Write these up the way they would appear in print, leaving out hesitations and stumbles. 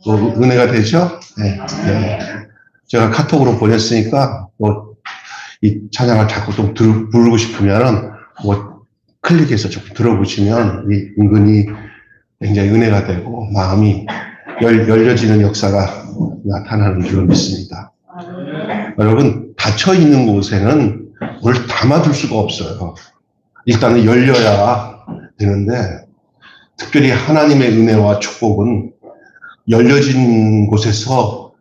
은혜가 되죠? 네. 네. 제가 카톡으로 보냈으니까, 이 찬양을 자꾸 좀 부르고 싶으면은, 클릭해서 조금 들어보시면, 은근히 굉장히 은혜가 되고, 마음이 열려지는 역사가 나타나는 줄 믿습니다. 여러분, 닫혀있는 곳에는 뭘 담아둘 수가 없어요. 일단은 열려야 되는데, 특별히 하나님의 은혜와 축복은 열려진 곳에서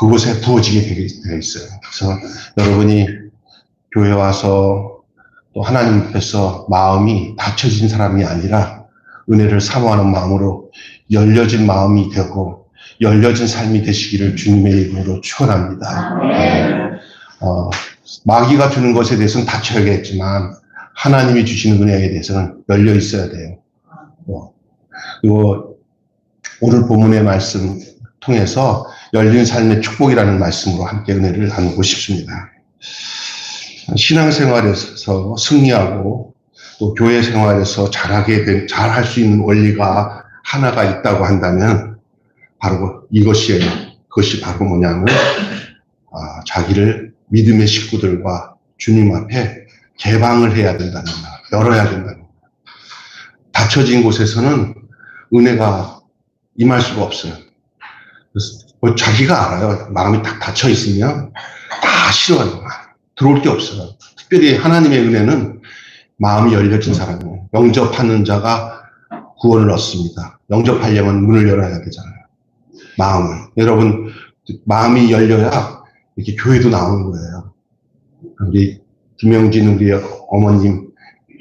그곳에 부어지게 되어 있어요. 그래서 여러분이 교회 와서 또 하나님 앞에서 마음이 닫혀진 사람이 아니라 은혜를 사모하는 마음으로 열려진 마음이 되고 열려진 삶이 되시기를 주님의 이름으로 축원합니다. 마귀가 주는 것에 대해서는 닫혀야겠지만 하나님이 주시는 은혜에 대해서는 열려 있어야 돼요. 그리고 오늘 본문의 말씀 통해서 열린 삶의 축복이라는 말씀으로 함께 은혜를 나누고 싶습니다. 신앙생활에서 승리하고 또 교회 생활에서 잘할 수 있는 원리가 하나가 있다고 한다면 바로 이것이에요. 그것이 바로 뭐냐면 자기를 믿음의 식구들과 주님 앞에 개방을 해야 된다는 말, 열어야 된다는 말. 닫혀진 곳에서는 은혜가 임할 수가 없어요. 그래서 자기가 알아요. 마음이 딱 닫혀 있으면 다 싫어하는 거야. 들어올 게 없어요. 특별히 하나님의 은혜는 마음이 열려진 사람이에요. 영접하는 자가 구원을 얻습니다. 영접하려면 문을 열어야 되잖아요. 마음을. 여러분, 마음이 열려야 이렇게 교회도 나오는 거예요. 우리 김영진 우리 어머님,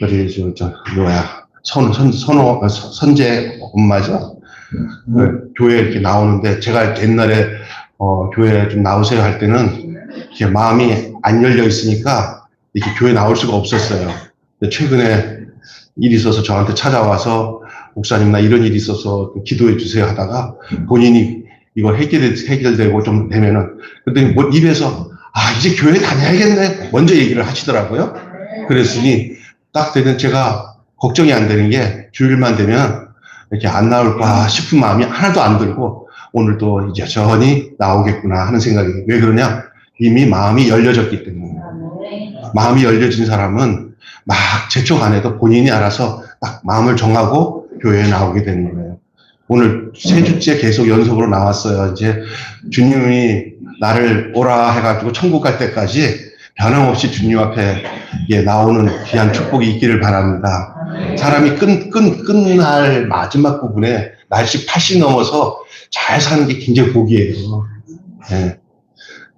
우리 선재 엄마죠. 교회에 이렇게 나오는데 제가 옛날에 교회에 좀 나오세요 할 때는 이렇게 마음이 안 열려 있으니까 이렇게 교회 나올 수가 없었어요. 근데 최근에 일이 있어서 저한테 찾아와서 목사님 나 이런 일이 있어서 기도해 주세요 하다가 본인이 이거 해결되고 좀 되면은 그랬더니 뭐 입에서 이제 교회 다녀야겠네 먼저 얘기를 하시더라고요. 그랬으니 딱 되는 제가 걱정이 안 되는 게 주일만 되면 이렇게 안 나올까 싶은 마음이 하나도 안 들고 오늘도 이제 여전히 나오겠구나 하는 생각이. 왜 그러냐? 이미 마음이 열려졌기 때문에. 마음이 열려진 사람은 막 재촉 안 해도 본인이 알아서 딱 마음을 정하고 교회에 나오게 되는 거예요. 오늘 3주째 계속 연속으로 나왔어요. 이제 주님이 나를 오라 해가지고 천국 갈 때까지 변함없이 주님 앞에 나오는 귀한 축복이 있기를 바랍니다. 사람이 끝날 마지막 부분에 날씨 80 넘어서 잘 사는 게 굉장히 복이에요. 네.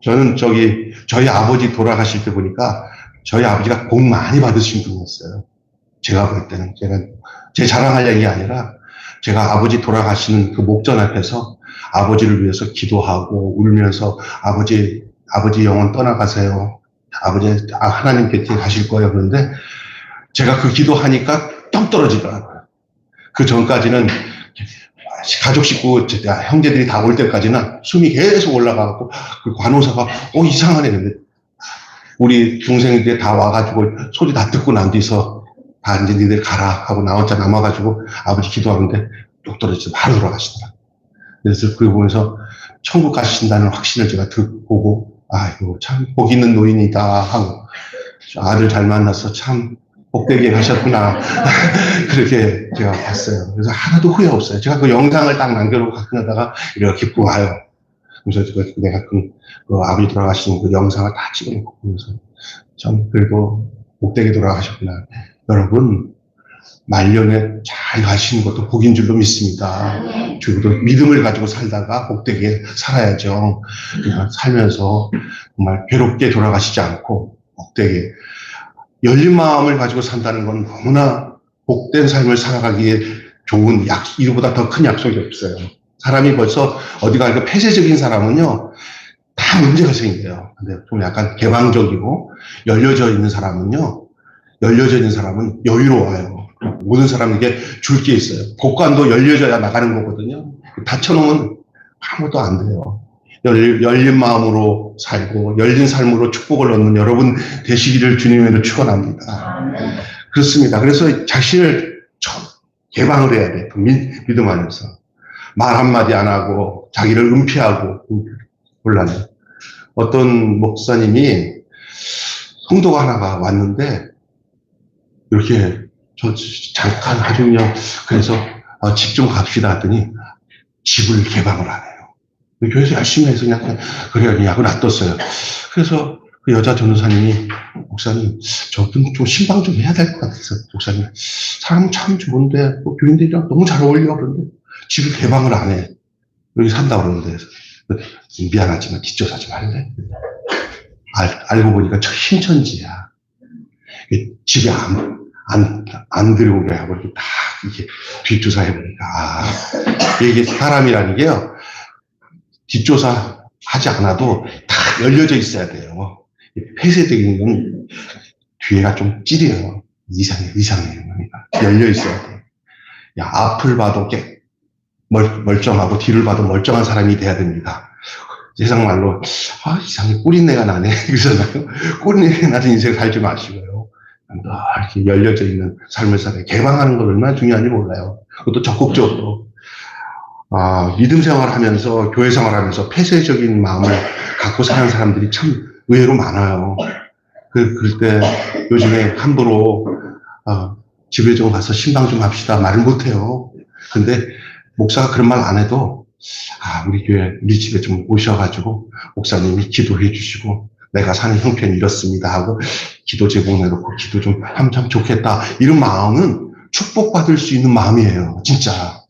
저는 저희 아버지 돌아가실 때 보니까 저희 아버지가 복 많이 받으신 분이었어요. 제가 볼 때는. 제 자랑할 얘기 아니라 제가 아버지 돌아가시는 그 목전 앞에서 아버지를 위해서 기도하고 울면서 아버지 영혼 떠나가세요. 아버지 하나님 곁에 가실 거예요. 그런데 제가 그 기도하니까 뚝 떨어지더라고요. 그 전까지는 가족 식구 형제들이 다 올 때까지는 숨이 계속 올라가고 그 간호사가 이상하네. 근데 우리 동생들이 다 와가지고 소리 다 듣고 난 뒤서 다 이제 니들 가라 하고 나 혼자 남아가지고 아버지 기도하는데 뚝 떨어지서 바로 돌아가시더라고요. 그래서 그걸 보면서 천국 가신다는 확신을 제가 보고 이거 참 복 있는 노인이다 하고 아들 잘 만나서 참 복되게 가셨구나 그렇게 제가 봤어요. 그래서 하나도 후회 없어요. 제가 그 영상을 딱 남겨놓고 가끔 하다가 이렇게 와요. 그래서 내가 그 아버지 돌아가시는 그 영상을 다 찍어놓고 보면서 참 그래도 복되게 돌아가셨구나. 여러분 말년에 잘 가시는 것도 복인 줄로 믿습니다. 그리고 믿음을 가지고 살다가 복되게 살아야죠. 그러니까 살면서 정말 괴롭게 돌아가시지 않고 복되게 열린 마음을 가지고 산다는 건 너무나 복된 삶을 살아가기에 좋은 이거보다 더 큰 약속이 없어요. 사람이 벌써 어디가 폐쇄적인 사람은요 다 문제가 생겨요. 근데 좀 약간 개방적이고 열려져 있는 사람은 여유로워요. 모든 사람에게 줄 게 있어요. 복관도 열려져야 나가는 거거든요. 닫혀놓으면 아무것도 안 돼요. 열린 마음으로 살고 열린 삶으로 축복을 얻는 여러분 되시기를 주님으로 축원합니다. 그렇습니다. 그래서 자신을 개방을 해야 돼요. 믿음 안에서. 말 한마디 안 하고 자기를 은폐하고 곤란해. 어떤 목사님이 성도가 하나가 왔는데 이렇게 저 잠깐 하중요 그래서 집 좀 갑시다 하더니 집을 개방을 안 해요. 교회에서 열심히 해서 그냥 그래야 약을 놔뒀어요. 그래서 그 여자 전도사님이 목사님 저분 좀 신방 좀 해야 될 것 같아서 목사님 사람 참 좋은데 뭐 교인들이랑 너무 잘 어울려 그러는데 집을 개방을 안 해. 여기 산다 그러는데 미안하지만 뒷조사 좀 할래? 알고 보니까 신천지야. 집에 안 들어오게 하고 이렇게 다 이렇게 뒷조사 해보니까 이게 사람이라는 게요 뒷조사 하지 않아도 다 열려져 있어야 돼요. 폐쇄적인 건 뒤에가 좀 찌려요. 이상해요. 그러니까 열려 있어야 돼요. 야, 앞을 봐도 멀쩡하고 뒤를 봐도 멀쩡한 사람이 돼야 됩니다. 세상 말로 이상해 꿀인내가 나네 그러잖아요. 꿀인내가 나는 인생 살지 마시고요. 이렇게 열려져 있는 삶을 살아요. 개방하는 건 얼마나 중요한지 몰라요. 그것도 적극적으로. 믿음 생활하면서 교회 생활하면서 폐쇄적인 마음을 갖고 사는 사람들이 참 의외로 많아요. 그럴 때 요즘에 함부로 집에 좀 가서 신방 좀 합시다 말을 못해요. 근데 목사가 그런 말 안 해도 우리 교회 우리 집에 좀 오셔가지고 목사님이 기도해 주시고 내가 사는 형편이 이렇습니다 하고 기도 제공해놓고 기도 좀 하면 참 좋겠다 이런 마음은 축복받을 수 있는 마음이에요. 진짜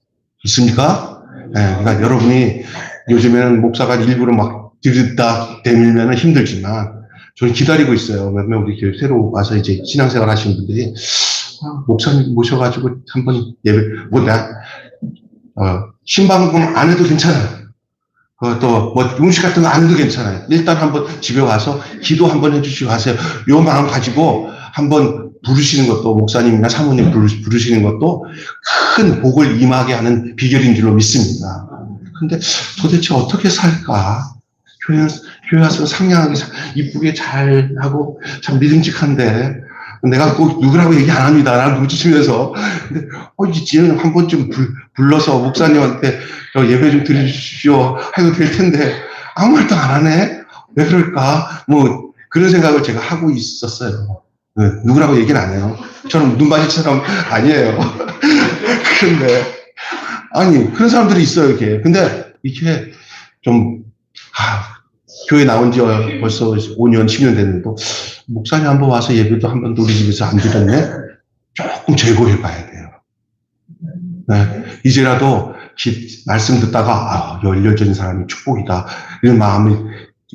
있습니까? 네, 그러니까 여러분이 요즘에는 목사가 일부러 막 들이다 대밀면 힘들지만 저는 기다리고 있어요. 몇몇 우리 교회 새로 와서 이제 신앙생활 하시는 분들이 목사님 모셔가지고 한번 예배 신방금 안 해도 괜찮아요. 또 음식 같은 거 안 해도 괜찮아요. 일단 한번 집에 와서 기도 한번 해주시고 하세요. 요 마음 가지고 한번 부르시는 것도 목사님이나 사모님 부르시는 것도 큰 복을 임하게 하는 비결인 줄로 믿습니다. 근데 도대체 어떻게 살까? 교회 와서 상냥하게 이쁘게 잘 하고 참 믿음직한데 내가 꼭 누구라고 얘기 안 합니다. 라고 묻히시면서 근데 이제는 한 번쯤 불러서 목사님한테 예배 좀 드리십시오 해도 될 텐데 아무 말도 안 하네? 왜 그럴까? 뭐 그런 생각을 제가 하고 있었어요. 누구라고 얘기는 안 해요. 저는 눈바지처럼 아니에요. 그런데 그런 사람들이 있어요. 이렇게. 근데 이렇게 좀 교회 나온 지 벌써 5년, 10년 됐는데 목사님 한번 와서 예배도 한 번도 우리 집에서 안 드렸네? 조금 재고해 봐야 돼요. 네. 이제라도 말씀 듣다가 열려진 사람이 축복이다. 이런 마음이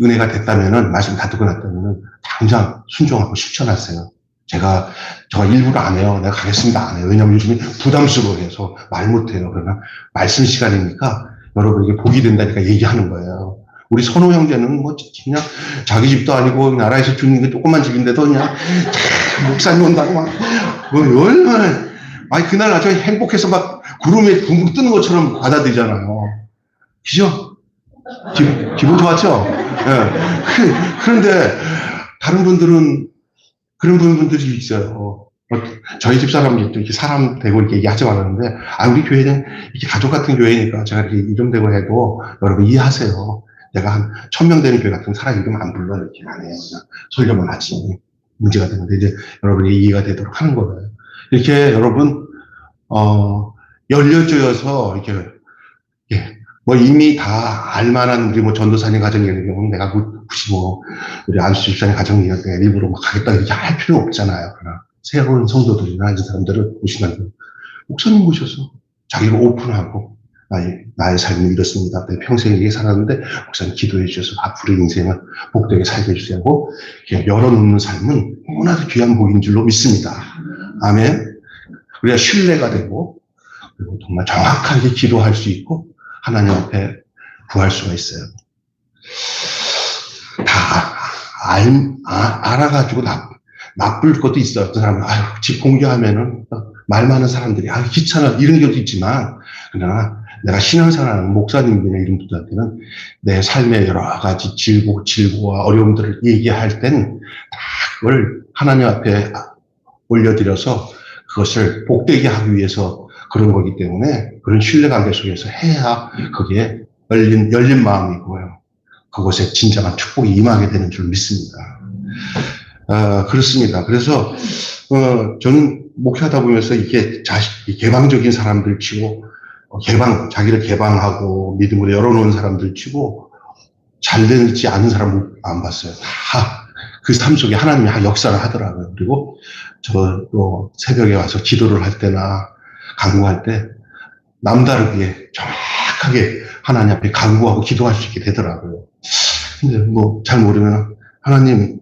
은혜가 됐다면은 말씀 다 듣고 났다면은 당장 순종하고 실천하세요. 제가 일부러 안 해요. 내가 가겠습니다. 안 해요. 왜냐면 요즘에 부담스러워해서 말 못해요. 그러나 말씀 시간이니까 여러분에게 복이 된다니까 얘기하는 거예요. 우리 선호 형제는 그냥 자기 집도 아니고 나라에서 주는 게 조그만 집인데도 그냥 목사님 온다고 얼마나 그날 아주 행복해서 막 구름에 붕붕 뜨는 것처럼 받아들이잖아요. 그죠? 기분 좋았죠? 네. 그런데 다른 분들은 그런 분들이 있어요. 저희 집 사람들도 이렇게 사람 되고 이렇게 얘기하지 말았는데 우리 교회는 이렇게 가족 같은 교회니까 제가 이렇게 이름 되고 해도 여러분 이해하세요. 내가 한 1000명 되는 교회 같은 사람 이름 안 불러 이렇게 안 해요. 그냥 설교만 하지. 문제가 되는데 이제 여러분이 이해가 되도록 하는 거예요. 이렇게 여러분 열려져서 이렇게 이미 다 알만한 우리 전도사님 가정 예를 경우는 내가 굳이 우리 안수 집사님 가정 예를 일부러 가겠다 이렇게 할 필요 없잖아요. 그러나 새로운 성도들이나 이런 사람들을 보시면 목사님 모셔서 자기를 오픈하고 나의 삶은 이렇습니다. 내 평생 이렇게 살았는데 목사님 기도해 주셔서 앞으로 인생을 복되게 살게 해주시고 열어놓는 삶은 너무나도 귀한 복인 줄로 믿습니다. 아멘. 우리가 신뢰가 되고 그리고 정말 정확하게 기도할 수 있고 하나님 앞에 구할 수가 있어요. 다 알아가지고 나쁠 것도 있어요. 어떤 사람은 집 공개하면은 말 많은 사람들이 귀찮아 이런 것도 있지만 그러나 내가 신앙생활하는 목사님이나 이런 분들한테는 내 삶의 여러 가지 질고와 어려움들을 얘기할 땐 다 그걸 하나님 앞에 올려드려서 그것을 복되게 하기 위해서 그런 거기 때문에 그런 신뢰관계 속에서 해야 그게 열린 마음이고요. 그곳에 진정한 축복이 임하게 되는 줄 믿습니다. 그렇습니다. 그래서 저는 목회하다 보면서 이게 개방적인 사람들 치고 자기를 개방하고 믿음으로 열어놓은 사람들 치고 잘 되지 않은 사람을 안 봤어요. 다 그 삶 속에 하나님이 역사를 하더라고요. 그리고 저도 새벽에 와서 기도를 할 때나 간구할 때 남다르게 정확하게 하나님 앞에 간구하고 기도할 수 있게 되더라고요. 근데 뭐 잘 모르면 하나님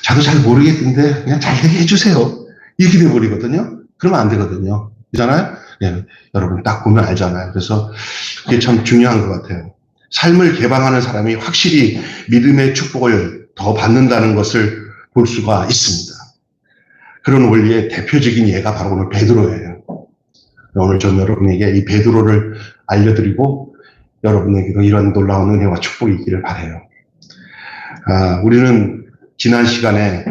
자도 잘 모르겠는데 그냥 잘 되게 해주세요. 이렇게 돼버리거든요. 그러면 안 되거든요. 그렇잖아요? 네, 여러분 딱 보면 알잖아요. 그래서 그게 참 중요한 것 같아요. 삶을 개방하는 사람이 확실히 믿음의 축복을 더 받는다는 것을 볼 수가 있습니다. 그런 원리의 대표적인 예가 바로 오늘 베드로예요. 오늘 전 여러분에게 이 베드로를 알려드리고 여러분에게도 이런 놀라운 은혜와 축복이 있기를 바라요. 우리는 지난 시간에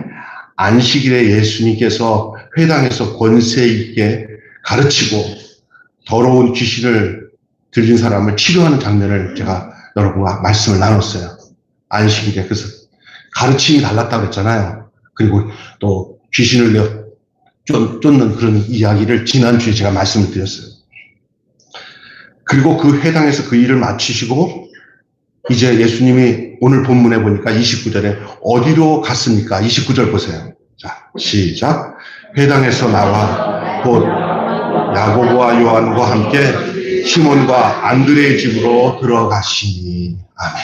안식일에 예수님께서 회당에서 권세 있게 가르치고 더러운 귀신을 들린 사람을 치료하는 장면을 제가 여러분과 말씀을 나눴어요. 안식일에. 그래서 가르침이 달랐다고 그랬잖아요. 그리고 또 귀신을 쫓는 그런 이야기를 지난주에 제가 말씀을 드렸어요. 그리고 그 회당에서 그 일을 마치시고 이제 예수님이 오늘 본문에 보니까 29절에 어디로 갔습니까? 29절 보세요. 자, 시작. 회당에서 나와 곧 야고보와 요한과 함께 시몬과 안드레의 집으로 들어가시니. 아멘.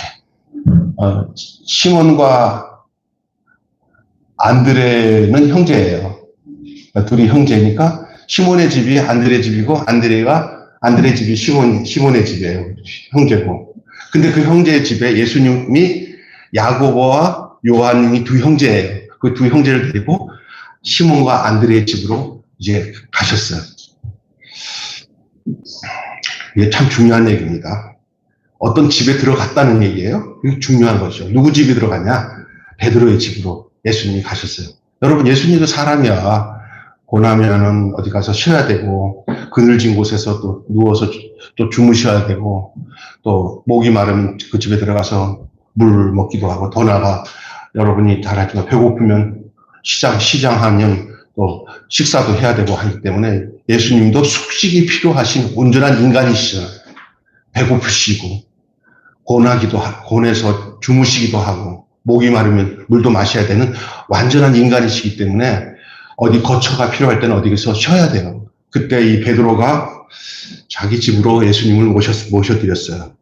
시몬과 안드레는 형제예요. 둘이 형제니까 시몬의 집이 안드레 집이고 안드레 집이 시몬의 집이에요. 형제고. 근데 그 형제의 집에 예수님이 야고보와 요한이 두 형제예요. 그 두 형제를 데리고 시몬과 안드레의 집으로 이제 가셨어요. 이게 참 중요한 얘기입니다. 어떤 집에 들어갔다는 얘기예요. 이게 중요한 거죠. 누구 집에 들어갔냐? 베드로의 집으로 예수님이 가셨어요. 여러분, 예수님도 사람이야. 고나면은 어디 가서 쉬어야 되고, 그늘진 곳에서 또 누워서 또 주무셔야 되고, 또 목이 마르면 그 집에 들어가서 물 먹기도 하고, 더 나아가 여러분이 잘 알지만 배고프면 시장하면 또 식사도 해야 되고 하기 때문에 예수님도 숙식이 필요하신 온전한 인간이시잖아요. 배고프시고, 곤해서 주무시기도 하고, 목이 마르면 물도 마셔야 되는 완전한 인간이시기 때문에 어디 거처가 필요할 때는 어디서 쉬어야 돼요. 그때 이 베드로가 자기 집으로 예수님을 모셔드렸어요.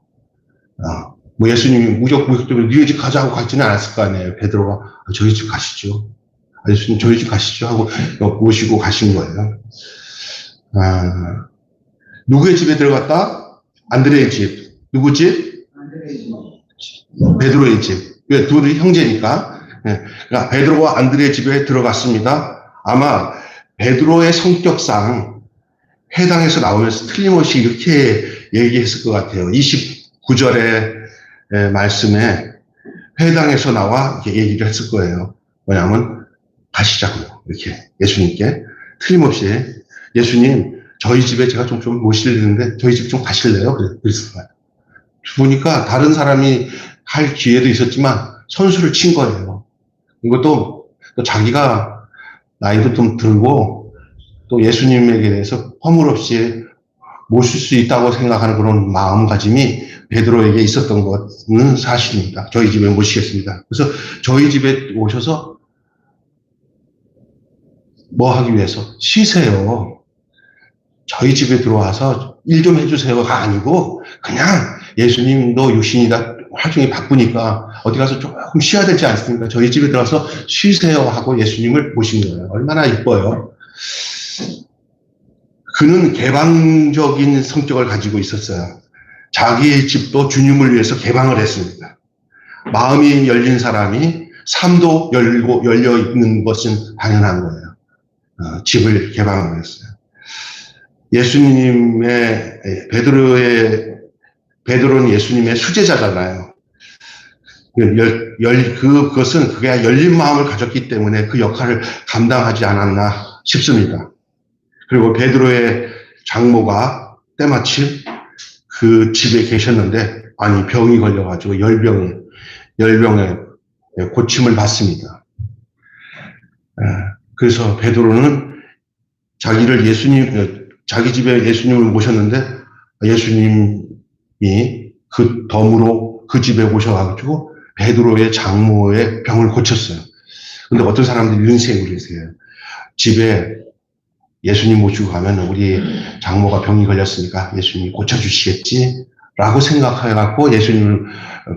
뭐 예수님이 무적으로 니네 집 가자고 가지는 않았을 거 아니에요. 베드로가 저희 집 가시죠. 예수님 저희 집 가시죠 하고 모시고 가신 거예요. 누구의 집에 들어갔다? 안드레의 집. 누구 집? 베드로의 집. 왜? 둘이 형제니까. 그러니까 베드로와 안드레의 집에 들어갔습니다. 아마 베드로의 성격상 회당에서 나오면서 틀림없이 이렇게 얘기했을 것 같아요. 29절의 말씀에 회당에서 나와 이렇게 얘기를 했을 거예요. 뭐냐면 가시자고요. 이렇게 예수님께 틀림없이 예수님 저희 집에 제가 좀 모시려는데 저희 집 좀 가실래요? 그랬을 거예요. 보니까 다른 사람이 할 기회도 있었지만 선수를 친 거예요. 이것도 또 자기가 나이도 좀 들고 또 예수님에게 대해서 허물없이 모실 수 있다고 생각하는 그런 마음가짐이 베드로에게 있었던 것은 사실입니다. 저희 집에 모시겠습니다. 그래서 저희 집에 오셔서 뭐 하기 위해서? 쉬세요. 저희 집에 들어와서 일 좀 해주세요가 아니고 그냥 예수님도 육신이다 활동이 바쁘니까 어디 가서 조금 쉬어야 되지 않습니까? 저희 집에 들어와서 쉬세요 하고 예수님을 모신 거예요. 얼마나 이뻐요. 그는 개방적인 성격을 가지고 있었어요. 자기의 집도 주님을 위해서 개방을 했습니다. 마음이 열린 사람이 삶도 열려 있는 것은 당연한 거예요. 집을 개방을 했어요. 예수님의 베드로는 예수님의 수제자잖아요. 그것은 그가 열린 마음을 가졌기 때문에 그 역할을 감당하지 않았나 싶습니다. 그리고 베드로의 장모가 때마침 그 집에 계셨는데, 아니, 병이 걸려가지고 열병에 고침을 받습니다. 그래서 베드로는 자기 집에 예수님을 모셨는데, 예수님이 그 덤으로 그 집에 오셔가지고 베드로의 장모의 병을 고쳤어요. 근데 어떤 사람들이 이런 생각을 했어요. 집에 예수님 모시고 가면 우리 장모가 병이 걸렸으니까 예수님이 고쳐주시겠지? 라고 생각해갖고 예수님을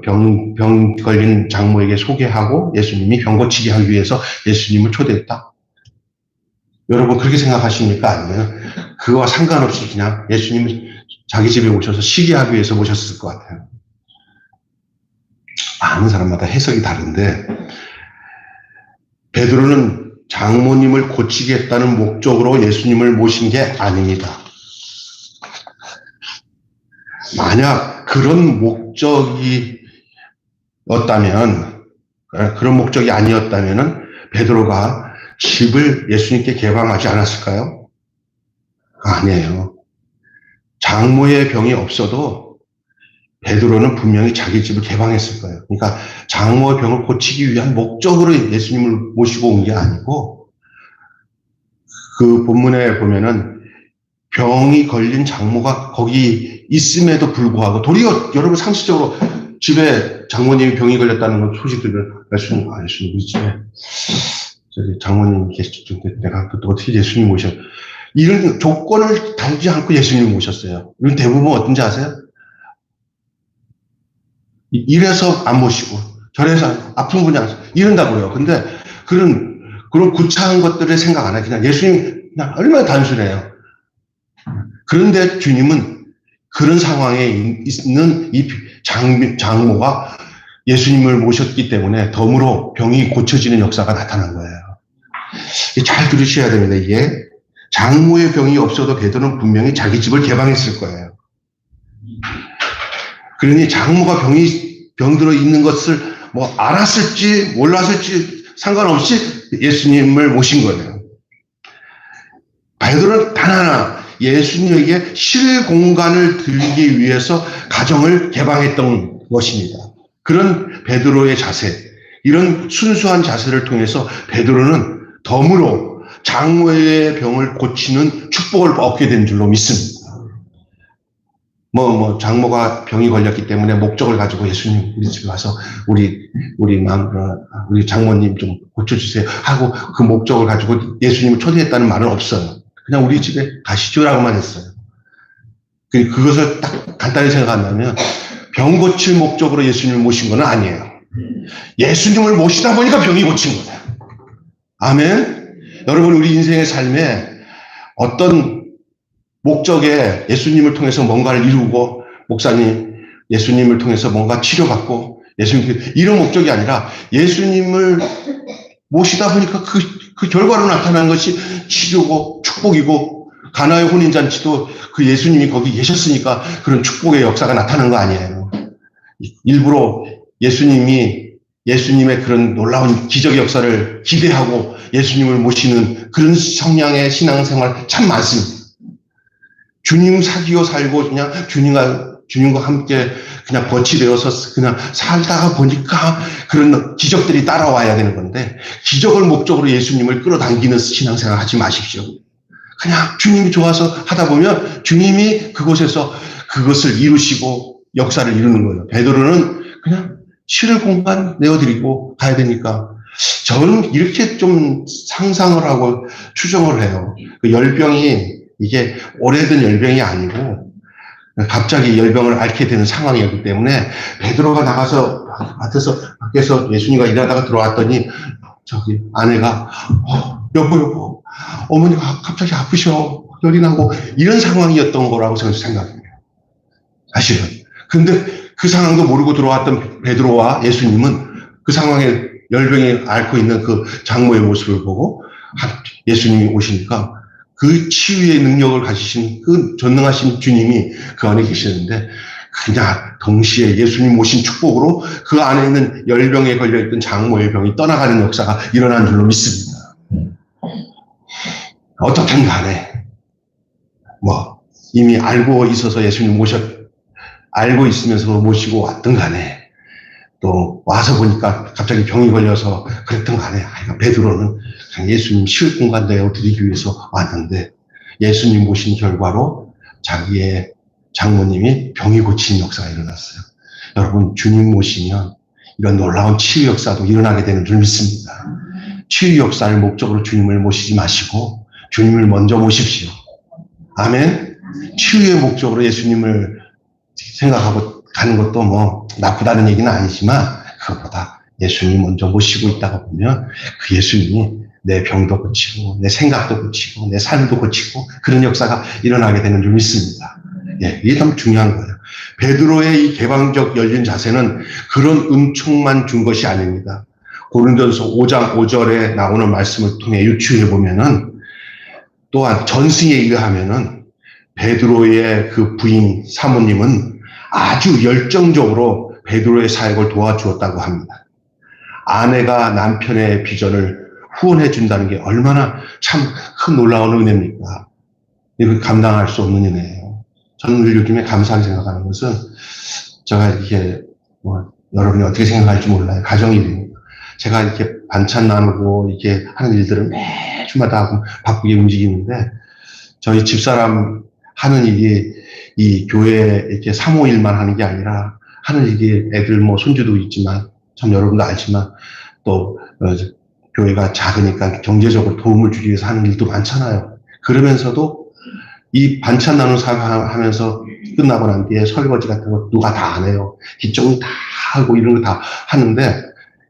병 걸린 장모에게 소개하고 예수님이 병 고치게 하기 위해서 예수님을 초대했다. 여러분 그렇게 생각하십니까? 아니면 그거와 상관없이 그냥 예수님을 자기 집에 오셔서 쉬게 하기 위해서 모셨을 것 같아요. 아는 사람마다 해석이 다른데, 베드로는 장모님을 고치겠다는 목적으로 예수님을 모신 게 아닙니다. 만약 그런 목적이 아니었다면 베드로가 집을 예수님께 개방하지 않았을까요? 아니에요. 장모의 병이 없어도 베드로는 분명히 자기 집을 개방했을 거예요. 그러니까 장모의 병을 고치기 위한 목적으로 예수님을 모시고 온 게 아니고, 그 본문에 보면은 병이 걸린 장모가 거기 있음에도 불구하고, 도리어 여러분 상식적으로 집에 장모님이 병이 걸렸다는 소식 들으면 예수님 우리 집에 저기 장모님 계시던데 내가 또 어떻게 예수님 모셔? 이런 조건을 달지 않고 예수님을 모셨어요. 이런 대부분 어떤지 아세요? 이래서 안 모시고 저래서 아픈 분이 이런다고요. 근데 그런 구차한 것들을 생각 안 해. 그냥 예수님 그냥 얼마나 단순해요. 그런데 주님은 그런 상황에 있는 이 장모가 예수님을 모셨기 때문에 덤으로 병이 고쳐지는 역사가 나타난 거예요. 잘 들으셔야 됩니다. 이게 장모의 병이 없어도 베드로는 분명히 자기 집을 개방했을 거예요. 그러니 장모가 병들어 있는 것을 뭐 알았을지 몰랐을지 상관없이 예수님을 모신 거예요. 베드로는 단 하나, 예수님에게 쉴 공간을 드리기 위해서 가정을 개방했던 것입니다. 그런 베드로의 자세, 이런 순수한 자세를 통해서 베드로는 덤으로 장모의 병을 고치는 축복을 얻게 된 줄로 믿습니다. 장모가 병이 걸렸기 때문에 목적을 가지고 예수님 우리 집에 와서 우리 장모님 좀 고쳐주세요 하고 그 목적을 가지고 예수님을 초대했다는 말은 없어요. 그냥 우리 집에 가시죠라고만 했어요. 그것을 딱 간단히 생각한다면 병 고칠 목적으로 예수님을 모신 건 아니에요. 예수님을 모시다 보니까 병이 고친 거예요. 아멘. 여러분, 우리 인생의 삶에 어떤 목적에 예수님을 통해서 뭔가를 이루고, 목사님 예수님을 통해서 뭔가 치료받고, 이런 목적이 아니라 예수님을 모시다 보니까 그 결과로 나타난 것이 치료고 축복이고, 가나의 혼인잔치도 그 예수님이 거기 계셨으니까 그런 축복의 역사가 나타난 거 아니에요. 일부러 예수님의 그런 놀라운 기적의 역사를 기대하고 예수님을 모시는 그런 성향의 신앙생활 참 많습니다. 주님 사귀어 살고 그냥 주님과 함께 그냥 벗이 되어서 그냥 살다가 보니까 그런 기적들이 따라와야 되는 건데, 기적을 목적으로 예수님을 끌어당기는 신앙생활 하지 마십시오. 그냥 주님이 좋아서 하다 보면 주님이 그곳에서 그것을 이루시고 역사를 이루는 거예요. 베드로는 그냥 쉴 공간 내어드리고 가야 되니까. 저는 이렇게 좀 상상을 하고 추정을 해요. 그 열병이 이게 오래된 열병이 아니고 갑자기 열병을 앓게 되는 상황이었기 때문에 베드로가 나가서 밖에서 예수님과 일하다가 들어왔더니 저기 아내가 여보 어머니가 갑자기 아프셔 열이 나고 이런 상황이었던 거라고 저는 생각해요. 사실은. 근데 그 상황도 모르고 들어왔던 베드로와 예수님은 그 상황에 열병이 앓고 있는 그 장모의 모습을 보고 예수님이 오시니까 그 치유의 능력을 가지신 그 전능하신 주님이 그 안에 계시는데, 그냥 동시에 예수님 오신 축복으로 그 안에 있는 열병에 걸려있던 장모의 병이 떠나가는 역사가 일어난 줄로 믿습니다. 어떻든 간에 이미 알고 있어서 예수님 알고 있으면서 모시고 왔든 간에, 또 와서 보니까 갑자기 병이 걸려서 그랬던 간에, 베드로는 그냥 예수님 쉴 공간 내어드리기 위해서 왔는데, 예수님 모신 결과로 자기의 장모님이 병이 고치는 역사가 일어났어요. 여러분, 주님 모시면 이런 놀라운 치유 역사도 일어나게 되는 줄 믿습니다. 치유 역사를 목적으로 주님을 모시지 마시고 주님을 먼저 모십시오. 아멘. 치유의 목적으로 예수님을 생각하고 가는 것도 뭐 나쁘다는 얘기는 아니지만, 그것보다 예수님 먼저 모시고 있다가 보면 그 예수님이 내 병도 고치고 내 생각도 고치고 내 삶도 고치고 그런 역사가 일어나게 되는 줄 믿습니다. 예, 이게 참 중요한 거예요. 베드로의 이 개방적 열린 자세는 그런 은총만 준 것이 아닙니다. 고린도전서 5장 5절에 나오는 말씀을 통해 유추해 보면은, 또한 전승에 의하면은 베드로의 그 부인 사모님은 아주 열정적으로 베드로의 사역을 도와주었다고 합니다. 아내가 남편의 비전을 후원해 준다는 게 얼마나 참 큰 놀라운 은혜입니까? 이거 감당할 수 없는 은혜예요. 저는 늘 요즘에 감사하게 생각하는 것은, 제가 이렇게 여러분이 어떻게 생각할지 몰라요. 가정일입니다. 제가 이렇게 반찬 나누고 이렇게 하는 일들을 매주마다 하고 바쁘게 움직이는데, 저희 집사람 하는 일이 이 교회 이렇게 사모일만 하는 게 아니라, 하는 일이 애들 뭐 손주도 있지만, 참 여러분도 알지만, 또 교회가 작으니까 경제적으로 도움을 주기 위해서 하는 일도 많잖아요. 그러면서도 이 반찬 나누는 사역하면서 끝나고 난 뒤에 설거지 같은 거 누가 다 안 해요. 뒷정리 다 하고 이런 거 다 하는데,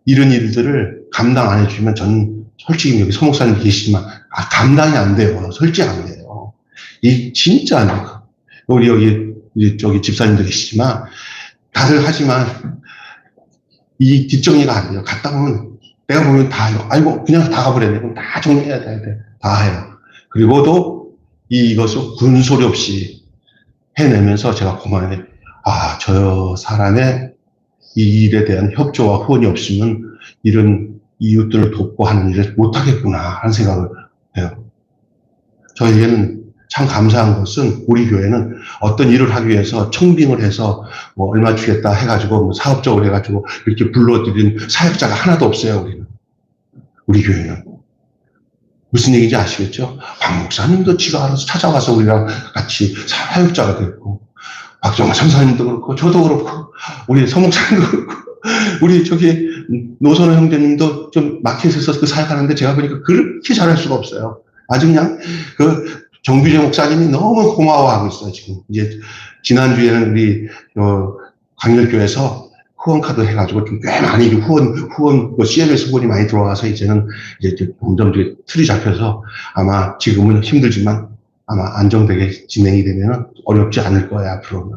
이런 일들을 감당 안 해주면 저는 솔직히 여기 서목사님 계시지만 감당이 안 돼요. 솔직히 안 돼요. 이 진짜 안 돼요. 우리 여기 저기 집사님도 계시지만 다들 하지만 이 뒷정리가 안 돼요. 갔다 오면 내가 보면 다 해요. 아이고 그냥 다 가버려야 돼. 그럼 다 정리해야 돼. 다 해요. 그리고도 이것을 군소리 없이 해내면서 제가 그만해. 저 사람의 이 일에 대한 협조와 후원이 없으면 이런 이웃들을 돕고 하는 일을 못하겠구나 하는 생각을 해요. 저에게는 참 감사한 것은, 우리 교회는 어떤 일을 하기 위해서 청빙을 해서 뭐 얼마 주겠다 해가지고 뭐 사업적으로 해가지고 이렇게 불러들인 사역자가 하나도 없어요. 우리 교회는. 무슨 얘기인지 아시겠죠? 박 목사님도 지가 알아서 찾아와서 우리랑 같이 사역자가 됐고, 박정화 선사님도 그렇고, 저도 그렇고, 우리 서 목사님도 그렇고, 우리 저기 노선호 형제님도 좀 마켓에서 그 사역하는데 제가 보니까 그렇게 잘할 수가 없어요. 아주 그냥 그 정규재 목사님이 너무 고마워하고 있어요. 지금 이제 지난주에는 우리 광열교에서 후원카드 해가지고 좀 꽤 많이 후원 CMS 후원이 많이 들어와서 이제는 이제 점점 틀이 잡혀서 아마 지금은 힘들지만 아마 안정되게 진행이 되면 어렵지 않을 거예요, 앞으로.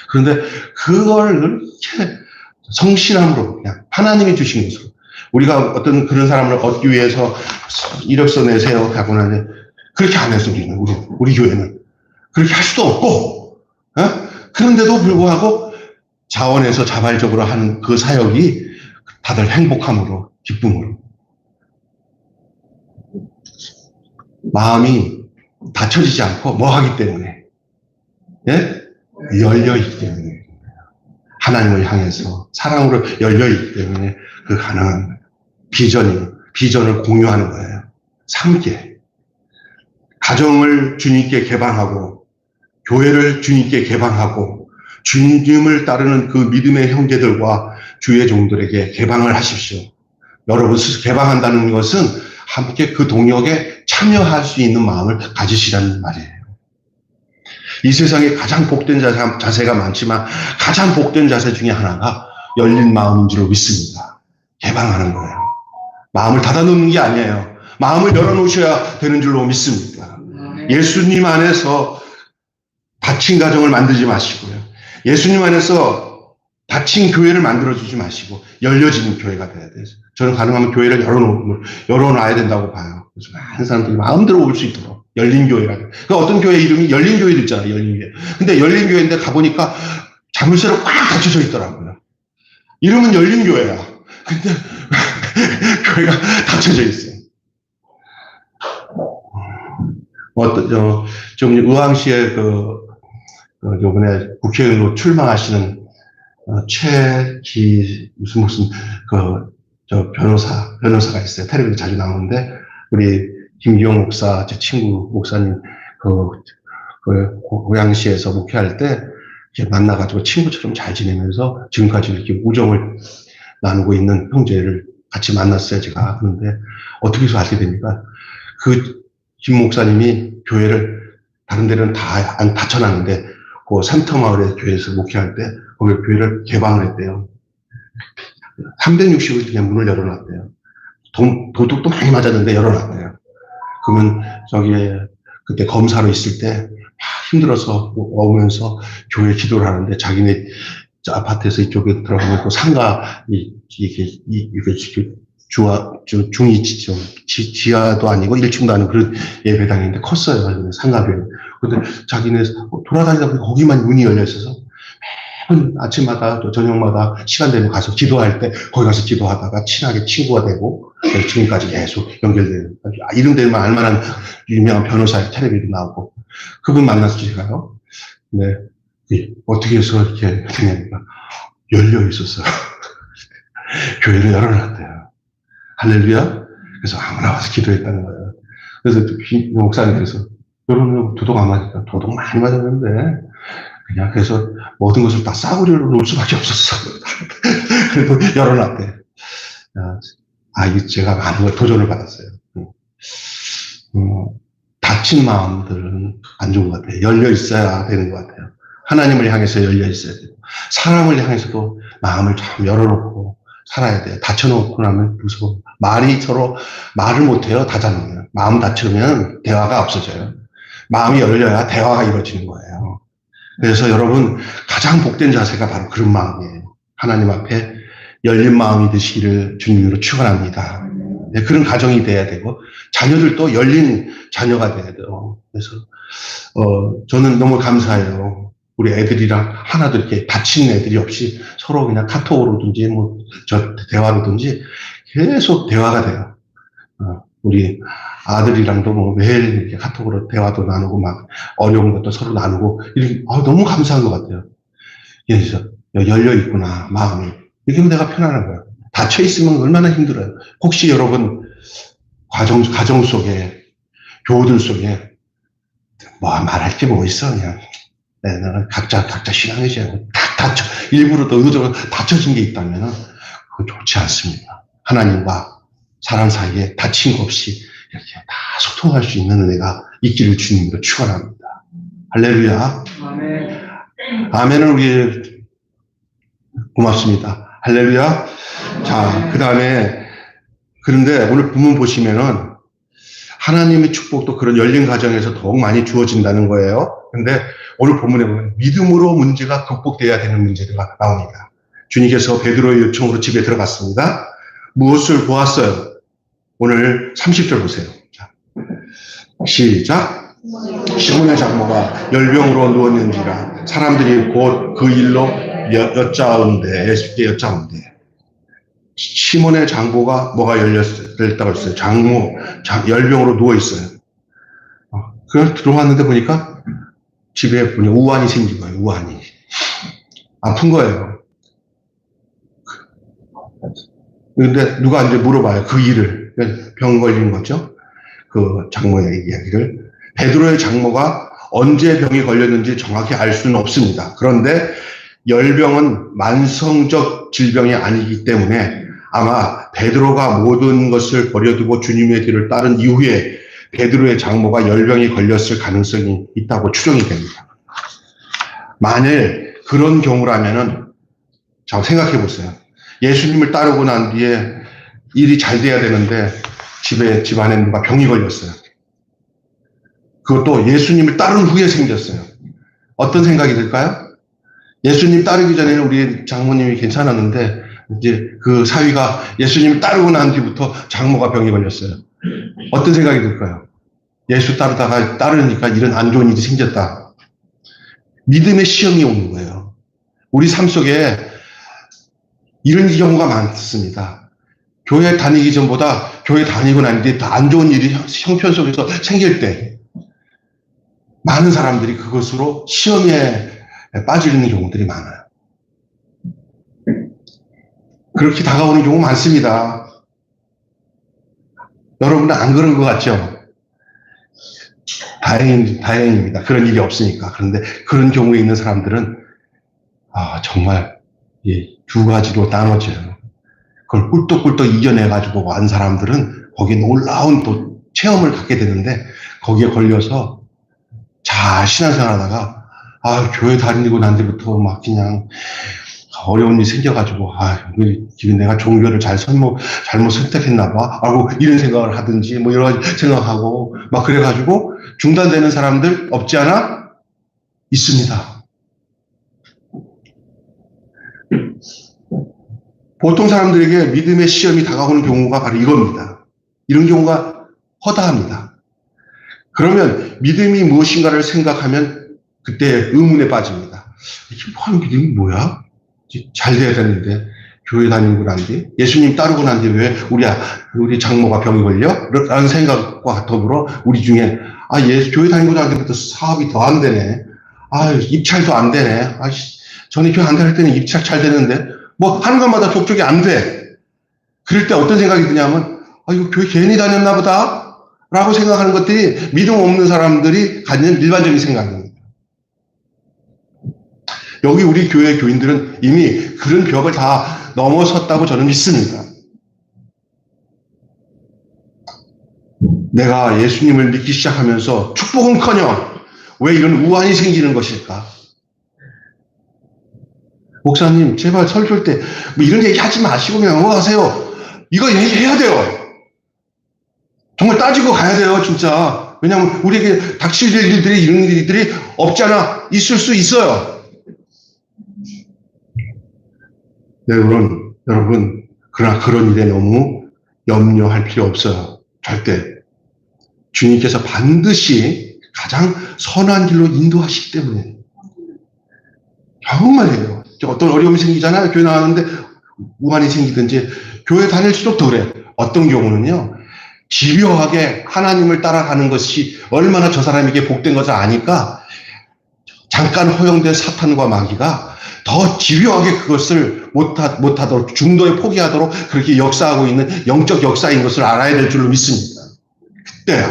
그런데 그걸 이렇게 성실함으로 그냥 하나님이 주신 것으로, 우리가 어떤 그런 사람을 얻기 위해서 이력서 내세요 하고 나는데 그렇게 안 해서 우리 교회는 그렇게 할 수도 없고, 그런데도 불구하고 자원에서 자발적으로 하는 그 사역이 다들 행복함으로, 기쁨으로, 마음이 닫혀지지 않고 뭐 하기 때문에, 열려있기 때문에, 하나님을 향해서 사랑으로 열려있기 때문에 그 가능한 비전을 공유하는 거예요. 함께 가정을 주님께 개방하고, 교회를 주님께 개방하고, 주님을 따르는 그 믿음의 형제들과 주의 종들에게 개방을 하십시오. 여러분 스스로 개방한다는 것은 함께 그 동역에 참여할 수 있는 마음을 가지시라는 말이에요. 이 세상에 가장 복된 자세가 많지만 가장 복된 자세 중에 하나가 열린 마음인 줄 믿습니다. 개방하는 거예요. 마음을 닫아놓는 게 아니에요. 마음을 열어놓으셔야 되는 줄로 믿습니다. 예수님 안에서 닫힌 가정을 만들지 마시고요. 예수님 안에서 닫힌 교회를 만들어주지 마시고 열려지는 교회가 돼야 돼요. 저는 가능하면 교회를 열어놔야 된다고 봐요. 그래서 많은 사람들이 마음대로 올 수 있도록 열린 교회가 돼요. 그 어떤 교회 이름이 열린 교회도 있잖아요. 열린 교회. 근데 열린 교회인데 가보니까 자물쇠로 꽉 닫혀져 있더라고요. 이름은 열린 교회야. 근데 교회가 닫혀져 있어요. 좀 의왕시에 요번에 국회의원으로 출마하시는, 무슨, 변호사가 있어요. 텔레비전 자주 나오는데, 우리 김기용 목사, 제 친구 목사님, 고양시에서 목회할 때, 이렇게 만나가지고 친구처럼 잘 지내면서 지금까지 이렇게 우정을 나누고 있는 형제를 같이 만났어요, 제가. 그런데 어떻게 해서 알게 됩니까? 김 목사님이 교회를 다른 데는 다 닫혀놨는데 그 삼터마을에 교회에서 목회할 때 거기 교회를 개방을 했대요. 360일 그냥 문을 열어놨대요. 도둑도 많이 맞았는데 열어놨대요. 그러면 그때 검사로 있을 때 힘들어서 오면서 교회 기도를 하는데 자기네 아파트에서 이쪽에 들어가면 또 상가 지하도 아니고 1층도 아니고 그런 예배당인데 컸어요. 상가교회. 근데 자기네 돌아다니다 보니 거기만 문이 열려 있어서 매번 아침마다 또 저녁마다 시간 되면 가서 기도할 때 거기 가서 기도하다가 친하게 친구가 되고 지금까지 계속 연결되는 이름 될만 알만한 유명한 변호사의 텔레비도 나오고 그분 만나서 제가요. 네. 어떻게 해서 이렇게 되냐니까 열려 있었어요. 교회를 열어놨대요. 할렐루야. 그래서 아무나 와서 기도했다는 거예요. 그래서 목사님께서 여러분 도둑 안 맞으니까 도둑 많이 맞았는데 그냥 그래서 모든 것을 다 싸구려로 놓을 수밖에 없었어. 그래도 열어놨대. 제가 많은 걸 도전을 받았어요. 닫힌 마음들은 안 좋은 것 같아요. 열려 있어야 되는 것 같아요. 하나님을 향해서 열려 있어야 돼요. 사람을 향해서도 마음을 참 열어놓고 살아야 돼요. 닫혀놓고 나면 무서워. 서로 말을 못해요. 닫아놓으면. 마음 닫혀면 대화가 없어져요. 마음이 열려야 대화가 이루어지는 거예요. 그래서 여러분 가장 복된 자세가 바로 그런 마음이에요. 하나님 앞에 열린 마음이 되시기를 주님으로 축원합니다. 네, 그런 가정이 돼야 되고 자녀들도 열린 자녀가 돼야 돼요. 그래서 저는 너무 감사해요. 우리 애들이랑 하나도 이렇게 다친 애들이 없이 서로 그냥 카톡으로든지 대화로든지 계속 대화가 돼요. 우리 아들이랑도 매일 이렇게 카톡으로 대화도 나누고 막 어려운 것도 서로 나누고 이렇게 너무 감사한 것 같아요. 그래서 열려 있구나 마음이. 이렇게 하면 내가 편안한 거예요. 닫혀 있으면 얼마나 힘들어요. 혹시 여러분 가정 속에 교우들 속에 말할 게 뭐 있어 그냥. 네, 각자 신앙의 제하고 일부러 또 의도적으로 닫혀진 게 있다면 그건 좋지 않습니다. 하나님과 사람 사이에 닫힌 거 없이 이렇게 다 소통할 수 있는 은혜가 있기를 주님으로 축원합니다. 할렐루야. 아멘. 아멘은 우리 고맙습니다. 할렐루야. 자, 그 다음에 그런데 오늘 본문 보시면은 하나님의 축복도 그런 열린 가정에서 더욱 많이 주어진다는 거예요. 근데 오늘 본문에 보면 믿음으로 문제가 극복돼야 되는 문제가 나옵니다. 주님께서 베드로의 요청으로 집에 들어갔습니다. 무엇을 보았어요? 오늘 30절 보세요. 자, 시작. 시몬의 장모가 열병으로 누웠는지라 사람들이 곧 그 일로 여짜온대 예수께 여짜온대. 시몬의 장모가 뭐가 열렸다고 했어요? 열병으로 누워있어요. 그래서 들어왔는데 보니까 집에 보니 우환이 생긴 거예요. 우환이. 아픈 거예요. 근데 누가 이제 물어봐요. 그 일을. 병 걸린 거죠. 그 장모의 이야기를. 베드로의 장모가 언제 병이 걸렸는지 정확히 알 수는 없습니다. 그런데 열병은 만성적 질병이 아니기 때문에 아마 베드로가 모든 것을 버려두고 주님의 뒤를 따른 이후에 베드로의 장모가 열병이 걸렸을 가능성이 있다고 추정이 됩니다. 만일 그런 경우라면은 자 생각해 보세요. 예수님을 따르고 난 뒤에 일이 잘 돼야 되는데 집안에 누가 병이 걸렸어요. 그것도 예수님을 따른 후에 생겼어요. 어떤 생각이 들까요? 예수님 따르기 전에는 우리 장모님이 괜찮았는데 이제 그 사위가 예수님을 따르고 난 뒤부터 장모가 병이 걸렸어요. 어떤 생각이 들까요? 예수 따르니까 이런 안 좋은 일이 생겼다. 믿음의 시험이 오는 거예요. 우리 삶 속에 이런 경우가 많습니다. 교회 다니기 전보다 교회 다니고 난 뒤에 더 안 좋은 일이 형편 속에서 생길 때 많은 사람들이 그것으로 시험에 빠지는 경우들이 많아요. 그렇게 다가오는 경우 많습니다. 여러분은 안 그런 것 같죠? 다행입니다. 그런 일이 없으니까. 그런데 그런 경우에 있는 사람들은 정말 두 가지로 나눠져요. 그걸 꿀떡꿀떡 이겨내가지고 간 사람들은 거기에 놀라운 또 체험을 갖게 되는데, 거기에 걸려서 잘 신앙생활하다가 교회 다니고 난 뒤부터 막 그냥 어려운 일이 생겨가지고 지금 내가 종교를 잘못 선택했나 봐 하고 이런 생각을 하든지 뭐 여러 가지 생각하고 막 그래가지고 중단되는 사람들 없지 않아 있습니다. 보통 사람들에게 믿음의 시험이 다가오는 경우가 바로 이겁니다. 이런 경우가 허다합니다. 그러면 믿음이 무엇인가를 생각하면 그때 의문에 빠집니다. 이게 믿음이 뭐야? 잘 돼야 되는데, 교회 다니고 난 뒤, 예수님 따르고 난 뒤 왜 우리 장모가 병이 걸려? 라는 생각과 더불어 우리 중에 교회 다니고 난 뒤부터 사업이 더 안 되네. 입찰도 안 되네. 전에 교회 안 다닐 때는 입찰 잘 되는데 뭐 하는 것마다 족족이 안 돼. 그럴 때 어떤 생각이 드냐면 이거 교회 괜히 다녔나 보다 라고 생각하는 것들이 믿음 없는 사람들이 갖는 일반적인 생각입니다. 여기 우리 교회 교인들은 이미 그런 벽을 다 넘어섰다고 저는 믿습니다. 내가 예수님을 믿기 시작하면서 축복은커녕 왜 이런 우환이 생기는 것일까? 목사님 제발 설교할 때 뭐 이런 얘기 하지 마시고 그냥 넘어가세요. 이거 얘기해야 돼요. 정말 따지고 가야 돼요, 진짜. 왜냐하면 우리에게 닥칠 일들이 이런 일들이 없지 않아 있을 수 있어요. 여러분, 그러나 그런 일에 너무 염려할 필요 없어요. 절대. 주님께서 반드시 가장 선한 길로 인도하시기 때문에. 정말이에요. 어떤 어려움이 생기잖아요. 교회 나왔는데 우환이 생기든지 교회 다닐수록 더 그래. 어떤 경우는요. 집요하게 하나님을 따라가는 것이 얼마나 저 사람에게 복된 것을 아니까 잠깐 허용된 사탄과 마귀가 더 집요하게 그것을 못하도록 중도에 포기하도록 그렇게 역사하고 있는 영적 역사인 것을 알아야 될 줄로 믿습니다. 그때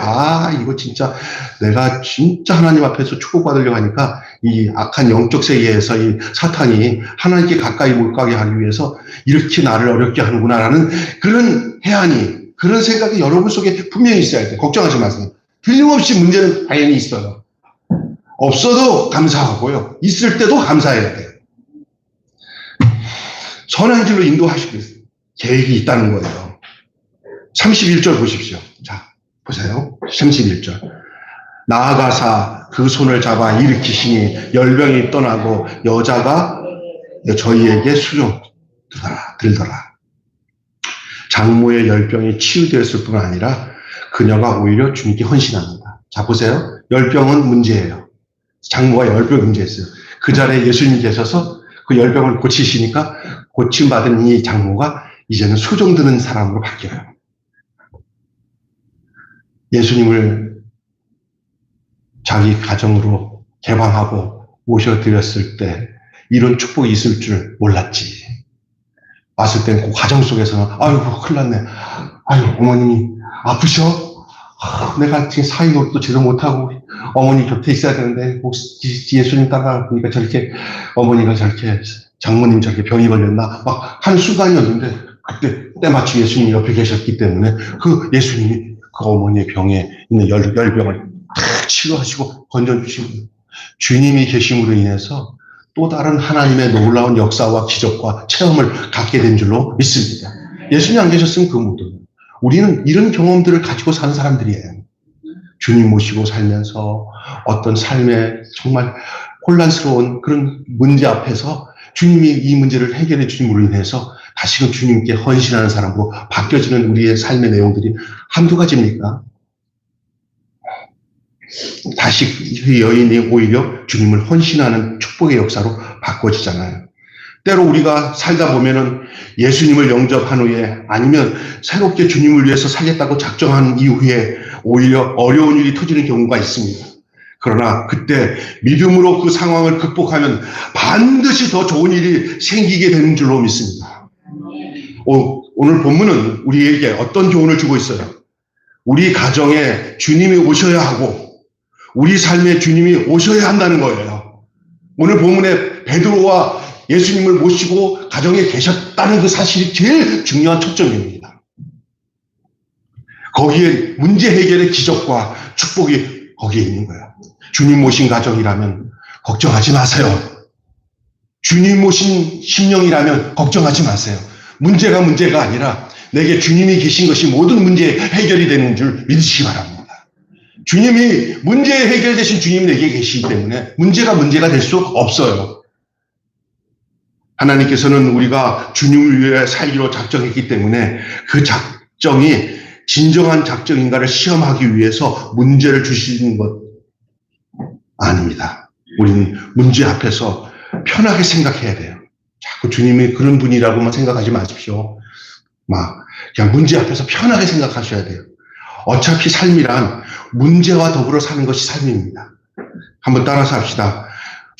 이거 진짜 내가 진짜 하나님 앞에서 축복받으려고 하니까 이 악한 영적 세계에서 이 사탄이 하나님께 가까이 못 가게 하기 위해서 이렇게 나를 어렵게 하는구나라는 그런 해안이, 그런 생각이 여러분 속에 분명히 있어야 돼요. 걱정하지 마세요. 틀림없이 문제는 당연히 있어요. 없어도 감사하고요. 있을 때도 감사해야 돼요. 선한 길로 인도하시고 계획이 있다는 거예요. 31절 보십시오. 자, 보세요. 31절. 나아가사 그 손을 잡아 일으키시니 열병이 떠나고 여자가 저희에게 수종 들더라. 장모의 열병이 치유되었을 뿐 아니라 그녀가 오히려 주님께 헌신합니다. 자, 보세요. 열병은 문제예요. 장모가 열병 문제였어요. 그 자리에 예수님이 계셔서 그 열병을 고치시니까 고침받은 이 장모가 이제는 수종 드는 사람으로 바뀌어요. 예수님을 자기 가정으로 개방하고 모셔드렸을 때 이런 축복이 있을 줄 몰랐지. 왔을 땐 그 과정 속에서는 아이고 큰일 났네. 어머님이 아프셔? 내가 지금 사회노릇도 제대로 못하고 어머니 곁에 있어야 되는데 예수님 따라가니까 저렇게 어머니가 저렇게 장모님 저렇게 병이 걸렸나 막 하는 순간이었는데 그때 때마침 예수님이 옆에 계셨기 때문에 그 예수님이 그 어머니의 병에 있는 열병을 탁 치료하시고 건져주시고 주님이 계심으로 인해서 또 다른 하나님의 놀라운 역사와 기적과 체험을 갖게 된 줄로 믿습니다. 예수님이 안 계셨으면 그 모든 우리는 이런 경험들을 가지고 사는 사람들이에요. 주님 모시고 살면서 어떤 삶의 정말 혼란스러운 그런 문제 앞에서 주님이 이 문제를 해결해 주심으로 인해서 다시금 주님께 헌신하는 사람으로 바뀌어지는 우리의 삶의 내용들이 한두 가지입니까? 다시 그 여인이 오히려 주님을 헌신하는 축복의 역사로 바꿔지잖아요. 때로 우리가 살다 보면은 예수님을 영접한 후에 아니면 새롭게 주님을 위해서 살겠다고 작정한 이후에 오히려 어려운 일이 터지는 경우가 있습니다. 그러나 그때 믿음으로 그 상황을 극복하면 반드시 더 좋은 일이 생기게 되는 줄로 믿습니다. 오늘 본문은 우리에게 어떤 교훈을 주고 있어요? 우리 가정에 주님이 오셔야 하고 우리 삶에 주님이 오셔야 한다는 거예요. 오늘 본문에 베드로와 예수님을 모시고 가정에 계셨다는 그 사실이 제일 중요한 초점입니다. 거기에 문제 해결의 기적과 축복이 거기에 있는 거예요. 주님 모신 가정이라면 걱정하지 마세요. 주님 모신 심령이라면 걱정하지 마세요. 문제가 아니라 내게 주님이 계신 것이 모든 문제 해결이 되는 줄 믿으시기 바랍니다. 주님이 문제 해결되신 주님이 내게 계시기 때문에 문제가 될 수 없어요. 하나님께서는 우리가 주님을 위해 살기로 작정했기 때문에 그 작정이 진정한 작정인가를 시험하기 위해서 문제를 주시는 것 아닙니다. 우리는 문제 앞에서 편하게 생각해야 돼요. 자꾸 주님이 그런 분이라고만 생각하지 마십시오. 그냥 문제 앞에서 편하게 생각하셔야 돼요. 어차피 삶이란 문제와 더불어 사는 것이 삶입니다. 한번 따라서 합시다.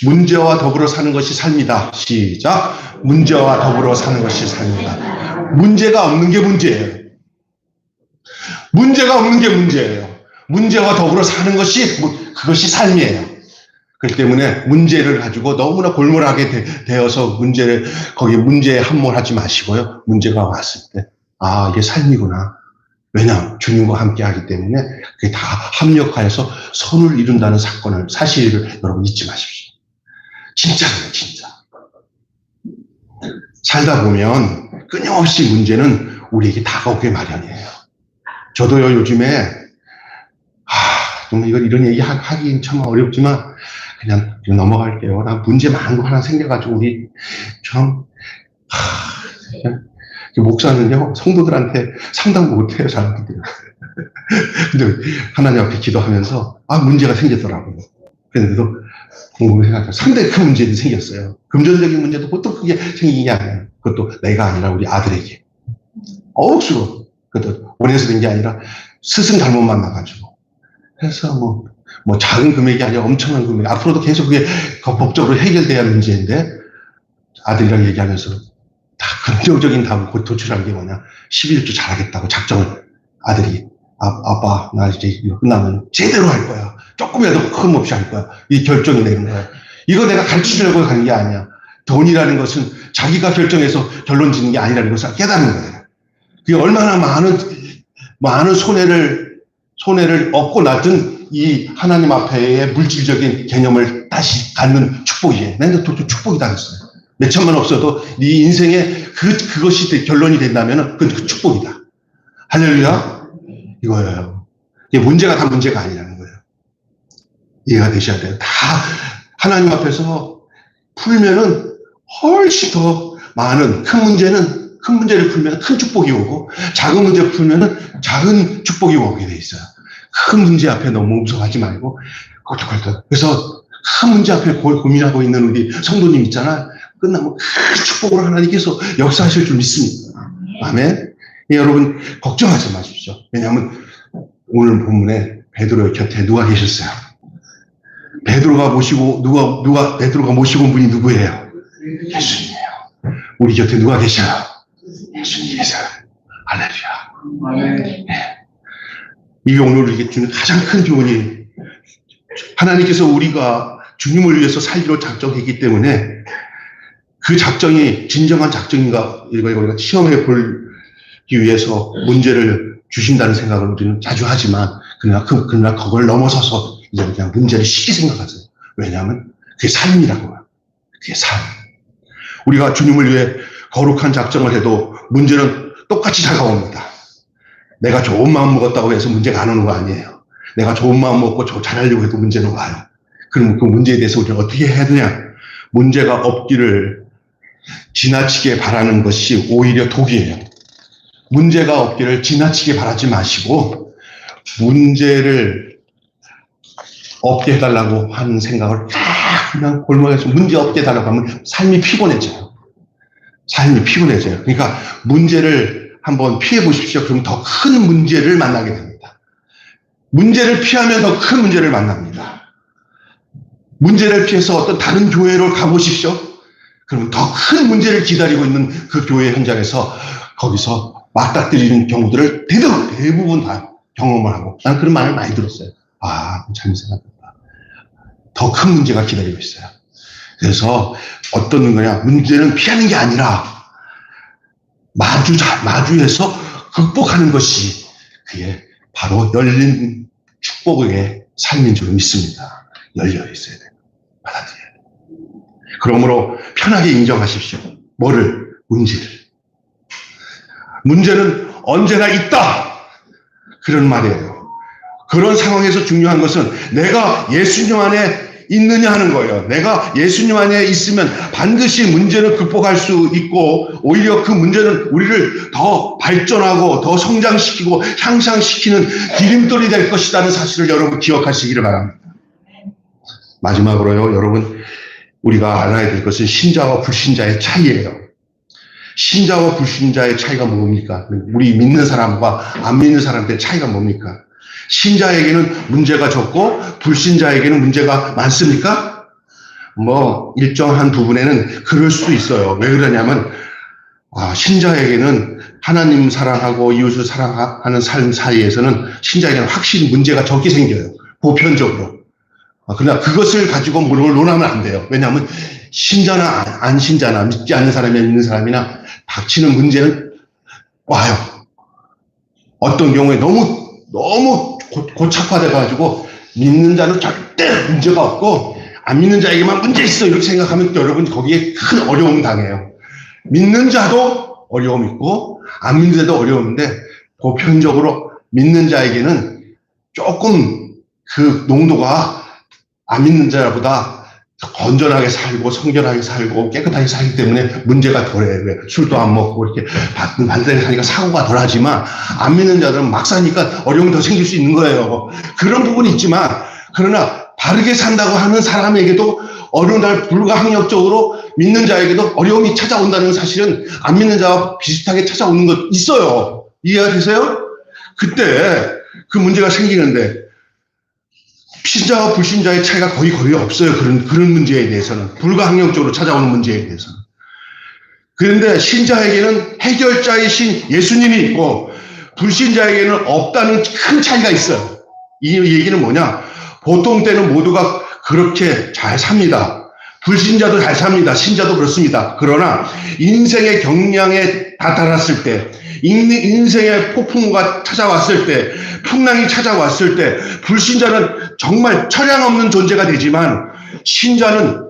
문제와 더불어 사는 것이 삶이다. 시작. 문제와 더불어 사는 것이 삶이다. 문제가 없는 게 문제예요. 문제가 없는 게 문제예요. 문제와 더불어 사는 것이 그것이 삶이에요. 그렇기 때문에 문제를 가지고 너무나 골몰하게 되어서 거기에 문제에 함몰하지 마시고요. 문제가 왔을 때 이게 삶이구나. 왜냐? 주님과 함께 하기 때문에 그게 다 합력하여서 선을 이룬다는 사실을 여러분 잊지 마십시오. 진짜예요, 진짜. 살다 보면 끊임없이 문제는 우리에게 다가오게 마련이에요. 저도요, 요즘에, 정말 이런 얘기 하긴 참 어렵지만, 그냥 넘어갈게요. 나 문제 많은 거 하나 생겨가지고, 우리 목사는요, 성도들한테 상담 못해요, 사람들이. 근데 하나님 앞에 기도하면서, 문제가 생겼더라고요. 그런데도 궁금해 생각해요. 상당히 큰 문제도 생겼어요. 금전적인 문제도 보통 크게 생긴 게 아니에요. 그것도 내가 아니라 우리 아들에게. 억수로. 그것도 원해서 된 게 아니라 스승 잘못 만나가지고. 그래서 뭐 작은 금액이 아니라 엄청난 금액. 앞으로도 계속 그게 법적으로 해결돼야 할 문제인데 아들이랑 얘기하면서 다 긍정적인 답을 곧 도출한 게 뭐냐. 11조 잘하겠다고 작정을 아들이 아빠 나 이제 이거 끝나면 제대로 할 거야. 조금이라도 큰 몫이 할 거야. 이 결정이 내린 거야. 이거 내가 가르치려고 하는 게 아니야. 돈이라는 것은 자기가 결정해서 결론 짓는 게 아니라는 것을 깨닫는 거예요. 그게 얼마나 많은 손해를 얻고 났든 이 하나님 앞에의 물질적인 개념을 다시 갖는 축복이에요. 내가 또 축복이다 했어요. 몇 천만 없어도 네 인생에 그것이 결론이 된다면 그건 그 축복이다. 할렐루야? 이거예요. 이게 문제가 다 문제가 아니라는 거예요. 이해가 되셔야 돼요. 다 하나님 앞에서 풀면은 훨씬 더 많은 큰 문제를 풀면 큰 축복이 오고 작은 문제 풀면은 작은 축복이 오게 돼 있어요. 큰 문제 앞에 너무 무서워하지 말고 그래서 큰 문제 앞에 고민하고 있는 우리 성도님 있잖아. 끝나면 큰 축복으로 하나님께서 역사하실 줄 믿습니다. 아멘. 여러분 걱정하지 마십시오. 왜냐하면 오늘 본문에 베드로의 곁에 누가 계셨어요? 베드로가 모시고 온 분이 누구예요? 예수님이에요. 우리 곁에 누가 계셔요? 예수님 계세요. 할렐루야. 네. 이게 오늘 우리에게 주는 가장 큰 교훈이 하나님께서 우리가 주님을 위해서 살기로 작정했기 때문에 그 작정이 진정한 작정인가 이걸 우리가 시험해 보기 위해서 문제를 주신다는 생각을 우리는 자주 하지만 그러나 그걸 넘어서서 이제 그냥 문제를 쉽게 생각하세요. 왜냐하면 그게 삶이라고요. 그게 삶. 우리가 주님을 위해 거룩한 작정을 해도 문제는 똑같이 다가옵니다. 내가 좋은 마음 먹었다고 해서 문제가 안 오는 거 아니에요. 내가 좋은 마음 먹고 잘하려고 해도 문제는 와요. 그럼 그 문제에 대해서 우리가 어떻게 해야 되냐? 문제가 없기를 지나치게 바라는 것이 오히려 독이에요. 문제가 없기를 지나치게 바라지 마시고 문제를 없게 해달라고 하는 생각을 그냥 골목에서 문제 없게 해달라고 하면 삶이 피곤해져요. 그러니까 문제를 한번 피해 보십시오. 그럼 더 큰 문제를 만나게 됩니다. 문제를 피하면 더 큰 문제를 만납니다. 문제를 피해서 어떤 다른 교회로 가보십시오. 그러면 더 큰 문제를 기다리고 있는 그 교회 현장에서 거기서 맞닥뜨리는 경우들을 대부분 다 경험을 하고, 나는 그런 말을 많이 들었어요. 아, 잘못 생각했다. 더 큰 문제가 기다리고 있어요. 그래서 어떤 거냐, 문제는 피하는 게 아니라 마주해서 극복하는 것이 그게 바로 열린 축복의 삶인 줄 믿습니다. 열려 있어야 돼요. 받아들여야 돼요. 그러므로 편하게 인정하십시오. 뭐를? 문제를. 문제는 언제나 있다. 그런 말이에요. 그런 상황에서 중요한 것은 내가 예수님 안에 있느냐 하는 거예요. 내가 예수님 안에 있으면 반드시 문제는 극복할 수 있고, 오히려 그 문제는 우리를 더 발전하고 더 성장시키고 향상시키는 디딤돌이 될 것이라는 사실을 여러분 기억하시기를 바랍니다. 마지막으로요, 여러분, 우리가 알아야 될 것은 신자와 불신자의 차이예요. 신자와 불신자의 차이가 뭡니까? 우리 믿는 사람과 안 믿는 사람들의 차이가 뭡니까? 신자에게는 문제가 적고 불신자에게는 문제가 많습니까? 뭐 일정한 부분에는 그럴 수도 있어요. 왜 그러냐면 신자에게는 하나님 사랑하고 이웃을 사랑하는 삶 사이에서는 신자에게는 확실히 문제가 적게 생겨요. 보편적으로. 그러나 그것을 가지고 논하면 안 돼요. 왜냐하면 신자나 안 신자나 믿지 않는 사람이나 믿는 사람이나 닥치는 문제는 와요. 어떤 경우에 너무 고착화돼가지고 믿는 자는 절대 문제가 없고 안 믿는 자에게만 문제 있어 이렇게 생각하면 여러분 거기에 큰 어려움 당해요. 믿는 자도 어려움 있고 안 믿는 자도 어려운데 보편적으로 믿는 자에게는 조금 그 농도가 안 믿는 자보다 건전하게 살고 성결하게 살고 깨끗하게 살기 때문에 문제가 덜해요. 술도 안 먹고 이렇게 반대로 사니까 사고가 덜하지만 안 믿는 자들은 막 사니까 어려움이 더 생길 수 있는 거예요. 그런 부분이 있지만 그러나 바르게 산다고 하는 사람에게도 어느 날 불가항력적으로 믿는 자에게도 어려움이 찾아온다는 사실은 안 믿는 자와 비슷하게 찾아오는 것 있어요. 이해가 되세요? 그때 그 문제가 생기는데 신자와 불신자의 차이가 거의 없어요. 그런 문제에 대해서는. 불가항력적으로 찾아오는 문제에 대해서는. 그런데 신자에게는 해결자이신 예수님이 있고 불신자에게는 없다는 큰 차이가 있어요. 이 얘기는 뭐냐? 보통 때는 모두가 그렇게 잘 삽니다. 불신자도 잘 삽니다. 신자도 그렇습니다. 그러나 인생의 경량에 다다랐을 때, 인생의 폭풍우가 찾아왔을 때, 풍랑이 찾아왔을 때 불신자는 정말 철량 없는 존재가 되지만 신자는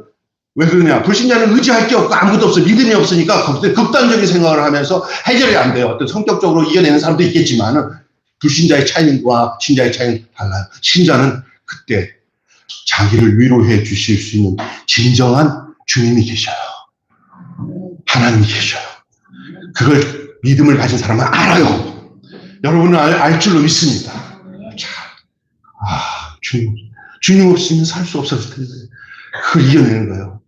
왜 그러냐? 불신자는 의지할 게 없고 아무것도 없어. 믿음이 없으니까 극단적인 생각을 하면서 해결이 안 돼요. 어떤 성격적으로 이겨내는 사람도 있겠지만 불신자의 차이와 신자의 차이는 달라요. 신자는 그때 자기를 위로해 주실 수 있는 진정한 주님이 계셔요. 하나님이 계셔요. 그걸 믿음을 가진 사람은 알아요. 여러분은 알 줄로 믿습니다. 자, 주님 없이는 살 수 없었을 텐데 그걸 이겨내는 거예요.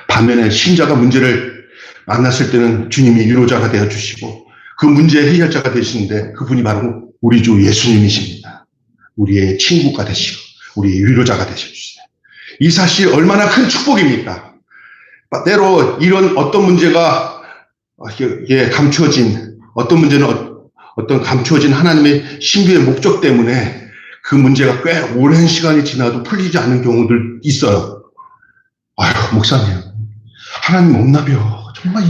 반면에 신자가 문제를 만났을 때는 주님이 위로자가 되어주시고 그 문제의 해결자가 되시는데 그분이 바로 우리 주 예수님이십니다. 우리의 친구가 되시고 우리의 위로자가 되셔주세요. 이 사실 얼마나 큰 축복입니까? 때로 이런 어떤 문제가 감추어진 어떤 문제는 어떤 감추어진 하나님의 신비의 목적 때문에 그 문제가 꽤 오랜 시간이 지나도 풀리지 않는 경우들 있어요. 아유, 목사님, 하나님 없나벼. 정말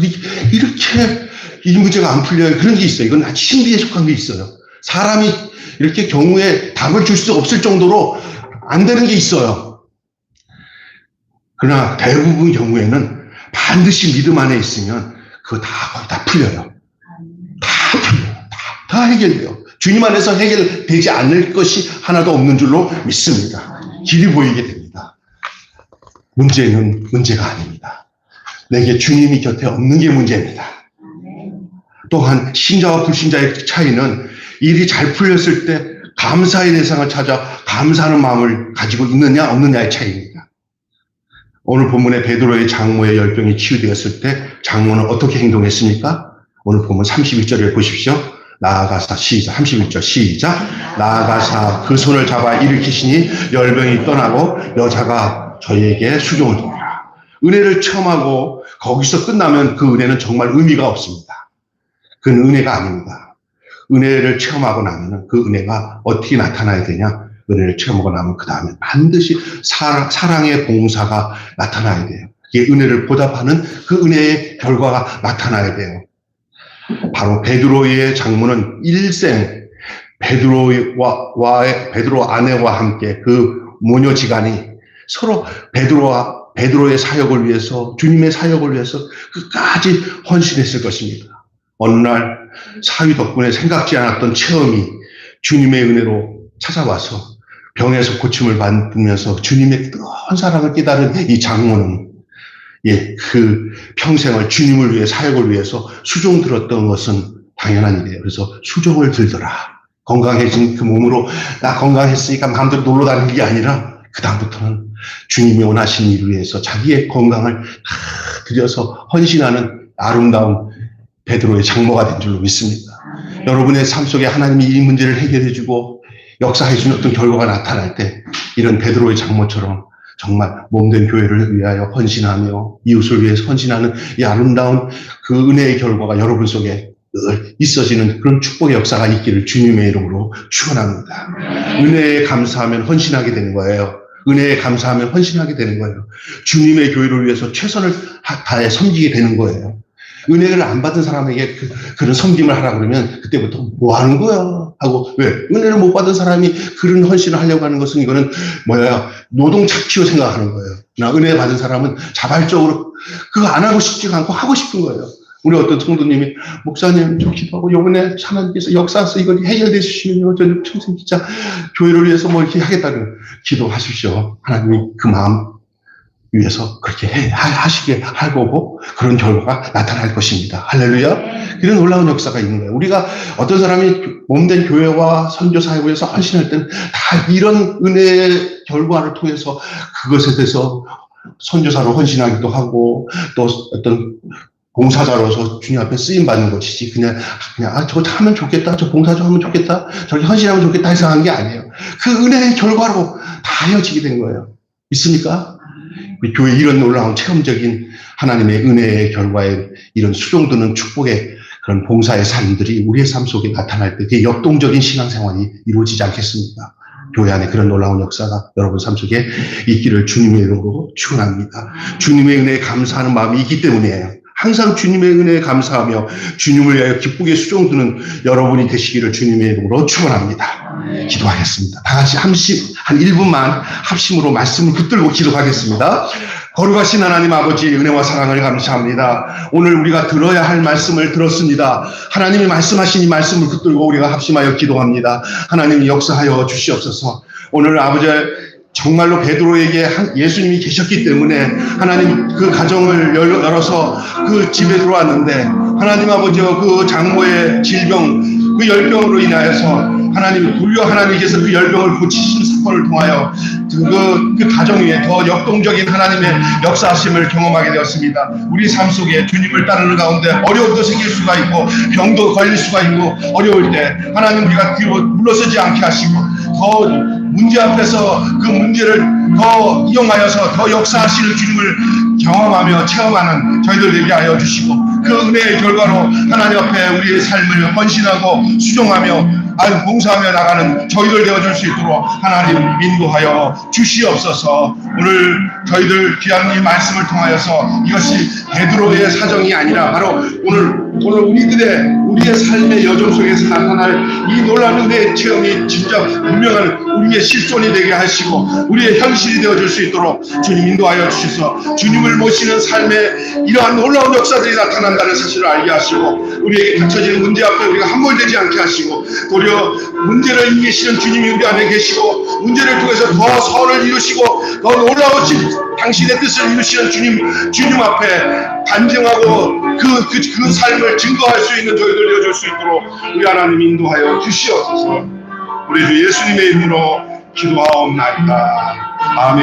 이렇게 이 문제가 안 풀려요. 그런 게 있어요. 이건 신비에 속한 게 있어요. 사람이 이렇게 경우에 답을 줄 수 없을 정도로 안 되는 게 있어요. 그러나 대부분 경우에는 반드시 믿음 안에 있으면 그거 거의 다 풀려요. 다 풀려요. 다 해결돼요. 주님 안에서 해결되지 않을 것이 하나도 없는 줄로 믿습니다. 길이 보이게 됩니다. 문제는 문제가 아닙니다. 내게 주님이 곁에 없는 게 문제입니다. 또한 신자와 불신자의 차이는 일이 잘 풀렸을 때 감사의 대상을 찾아 감사하는 마음을 가지고 있느냐 없느냐의 차이입니다. 오늘 본문에 베드로의 장모의 열병이 치유되었을 때 장모는 어떻게 행동했습니까? 오늘 본문 31절을 보십시오. 나아가사 시작 31절 시작 나아가사 그 손을 잡아 일으키시니 열병이 떠나고 여자가 저희에게 수종을 두니라. 은혜를 체험하고 거기서 끝나면 그 은혜는 정말 의미가 없습니다. 그건 은혜가 아닙니다. 은혜를 체험하고 나면 그 은혜가 어떻게 나타나야 되냐? 은혜를 체험하고 나면 그 다음에 반드시 사랑의 봉사가 나타나야 돼요. 그게 은혜를 보답하는 그 은혜의 결과가 나타나야 돼요. 바로 베드로의 장모는 일생 베드로 아내와 함께 그 모녀지간이 서로 베드로의 사역을 위해서, 주님의 사역을 위해서 끝까지 헌신했을 것입니다. 어느 날 사위 덕분에 생각지 않았던 체험이 주님의 은혜로 찾아와서 병에서 고침을 받으면서 주님의 뜨거운 사랑을 깨달은 이 장모는 그 평생을 주님을 위해 사역을 위해서 수종 들었던 것은 당연한 일이에요. 그래서 수종을 들더라. 건강해진 그 몸으로 나 건강했으니까 마음대로 놀러 다니는 게 아니라 그 다음부터는 주님이 원하시는 일을 위해서 자기의 건강을 들여서 헌신하는 아름다운 베드로의 장모가 된 줄로 믿습니다. 여러분의 삶 속에 하나님이 이 문제를 해결해주고 역사해주는 어떤 결과가 나타날 때 이런 베드로의 장모처럼 정말 몸된 교회를 위하여 헌신하며 이웃을 위해서 헌신하는 이 아름다운 그 은혜의 결과가 여러분 속에 늘 있어지는 그런 축복의 역사가 있기를 주님의 이름으로 축원합니다. 은혜에 감사하면 헌신하게 되는 거예요. 은혜에 감사하면 헌신하게 되는 거예요. 주님의 교회를 위해서 최선을 다해 섬기게 되는 거예요. 은혜를 안 받은 사람에게 그런 섬김을 하라 그러면 그때부터 뭐 하는 거야? 하고, 왜? 은혜를 못 받은 사람이 그런 헌신을 하려고 하는 것은 이거는 노동 착취로 생각하는 거예요. 나 은혜 받은 사람은 자발적으로 그거 안 하고 싶지가 않고 하고 싶은 거예요. 우리 어떤 성도님이, 목사님, 좀 기도하고, 요번에 하나님께서 역사에서 이걸 해결해 주시면요, 저는 평생 진짜 교회를 위해서 뭐 이렇게 하겠다는 기도하십시오. 하나님이 그 마음 위해서 그렇게 하시게 할 거고, 그런 결과가 나타날 것입니다. 할렐루야. 이런 놀라운 역사가 있는 거예요. 우리가 어떤 사람이 몸된 교회와 선교 사역을 위해서 헌신할 때는 다 이런 은혜의 결과를 통해서 그것에 대해서 선교사로 헌신하기도 하고, 또 어떤 봉사자로서 주님 앞에 쓰임받는 것이지, 그냥, 저거 하면 좋겠다, 저 봉사 좀 하면 좋겠다, 저기 헌신하면 좋겠다 해서 하는 게 아니에요. 그 은혜의 결과로 다 이어지게 된 거예요. 있습니까? 우리 교회 이런 놀라운 체험적인 하나님의 은혜의 결과에 이런 수종드는 축복의 그런 봉사의 삶들이 우리의 삶 속에 나타날 때 그게 역동적인 신앙생활이 이루어지지 않겠습니까? 교회 안에 그런 놀라운 역사가 여러분 삶 속에 있기를 주님의 이름으로 축원합니다. 주님의 은혜에 감사하는 마음이 있기 때문이에요. 항상 주님의 은혜에 감사하며 주님을 위하여 기쁘게 수종드는 여러분이 되시기를 주님의 이름으로 축원합니다. 기도하겠습니다. 다 같이 한 1분만 합심으로 말씀을 붙들고 기도하겠습니다. 거룩하신 하나님 아버지 은혜와 사랑을 감사합니다. 오늘 우리가 들어야 할 말씀을 들었습니다. 하나님이 말씀하신 이 말씀을 붙들고 우리가 합심하여 기도합니다. 하나님이 역사하여 주시옵소서. 오늘 아버지 정말로 베드로에게 예수님이 계셨기 때문에 하나님 그 가정을 열어서 그 집에 들어왔는데 하나님 아버지와 그 장모의 질병 그 열병으로 인하여서 하나님 돌려 하나님께서 그 열병을 고치시는 사건을 통하여 그 가정 위에 더 역동적인 하나님의 역사하심을 경험하게 되었습니다. 우리 삶 속에 주님을 따르는 가운데 어려움도 생길 수가 있고 병도 걸릴 수가 있고 어려울 때 하나님 우리가 뒤로 물러서지 않게 하시고 더 문제 앞에서 그 문제를 더 이용하여서 더 역사하시는 주님을 경험하며 체험하는 저희들 되게 하여 주시고 그 은혜의 결과로 하나님 앞에 우리의 삶을 헌신하고 수종하며 봉사하며 나가는 저희들 되어줄 수 있도록 하나님 인도하여 주시옵소서. 오늘 저희들 귀한 이 말씀을 통하여서 이것이 베드로의 사정이 아니라 바로 오늘 우리의 삶의 여정 속에서 나타날 이 놀라운 은혜의 체험이 진짜 분명한 우리의 실존이 되게 하시고 우리의 현실이 되어줄 수 있도록 주님 인도하여 주셔서 주님을 모시는 삶에 이러한 놀라운 역사들이 나타난다는 사실을 알게 하시고 우리에게 닥쳐지는 문제 앞에 우리가 함몰되지 않게 하시고 도리어 문제를 이기시는 주님이 우리 안에 계시고 문제를 통해서 더 선을 이루시고 더 놀라우신 당신의 뜻을 이루시는 주님 앞에 반증하고 그 삶을 증거할 수 있는 저희들 되어줄 수 있도록 우리 하나님 인도하여 주시옵소서. 우리 주 예수님의 이름으로 기도하옵나이다. 아멘.